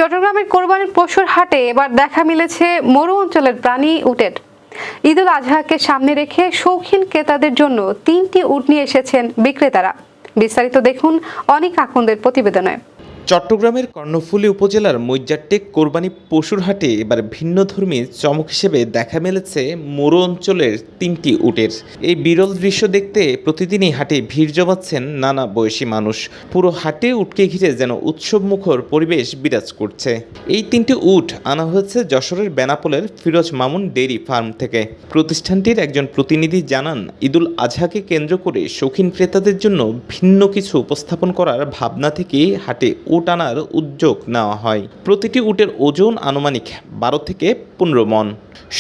চট্টগ্রামের কোরবানির পশুর হাটে এবার দেখা মিলেছে মরু অঞ্চলের প্রাণী উটের। ঈদুল আজহাকে সামনে রেখে শৌখিন ক্রেতাদের জন্য 3টি উট নিয়ে এসেছেন বিক্রেতারা। বিস্তারিত দেখুন অনিক আকন্দের প্রতিবেদনে। চট্টগ্রামের কর্ণফুলী উপজেলার মৈজারটেক কোরবানি পশুর হাটে এবার ভিন্নধর্মী চমক হিসেবে দেখা মিলেছে মরু অঞ্চলের 3টি উটের। এই বিরল দৃশ্য দেখতে প্রতিদিনই হাটে ভিড় জমাচ্ছেন নানা বয়সী মানুষ। পুরো হাটে উটকে ঘিরে যেন উৎসবমুখর পরিবেশ বিরাজ করছে। এই 3টি উট আনা হয়েছে যশোরের বেনাপোলের ফিরোজ মামুন ডেইরি ফার্ম থেকে। প্রতিষ্ঠানটির একজন প্রতিনিধি জানান, ঈদুল আজহাকে কেন্দ্র করে শৌখিন ক্রেতাদের জন্য ভিন্ন কিছু উপস্থাপন করার ভাবনা থেকেই হাটে উট আনার উদ্যোগ নেওয়া হয়। প্রতিটি উটের ওজন আনুমানিক 12 থেকে 15 মন।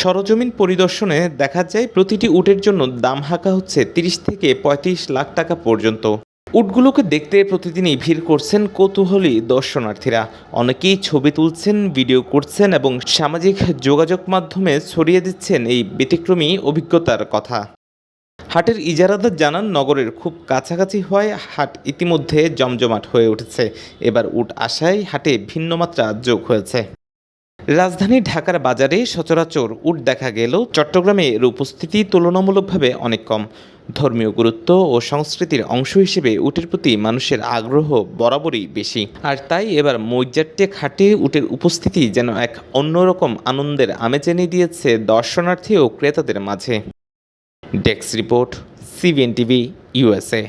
সরজমিন পরিদর্শনে দেখা যায় প্রতিটি উটের জন্য দাম হাঁকা হচ্ছে 30 থেকে 35 লাখ টাকা পর্যন্ত। উটগুলোকে দেখতে প্রতিদিনই ভিড় করছেন কৌতূহলী দর্শনার্থীরা। অনেকেই ছবি তুলছেন, ভিডিও করছেন এবং সামাজিক যোগাযোগ মাধ্যমে ছড়িয়ে দিচ্ছেন এই ব্যতিক্রমী অভিজ্ঞতার কথা। হাটের ইজারাদার জানান, নগরের খুব কাছাকাছি হওয়ায় হাট ইতিমধ্যে জমজমাট হয়ে উঠেছে। এবার উট আসায় হাটে ভিন্ন মাত্রা যোগ হয়েছে। রাজধানী ঢাকার বাজারে সচরাচর উট দেখা গেলেও চট্টগ্রামে এর উপস্থিতি তুলনামূলকভাবে অনেক কম। ধর্মীয় গুরুত্ব ও সংস্কৃতির অংশ হিসেবে উটের প্রতি মানুষের আগ্রহ বরাবরই বেশি। আর তাই এবার মৈজারটেক হাটে উটের উপস্থিতি যেন এক অন্যরকম আনন্দের আমেজ এনে দিয়েছে দর্শনার্থী ও ক্রেতাদের মাঝে। Desk report, CBN TV, USA।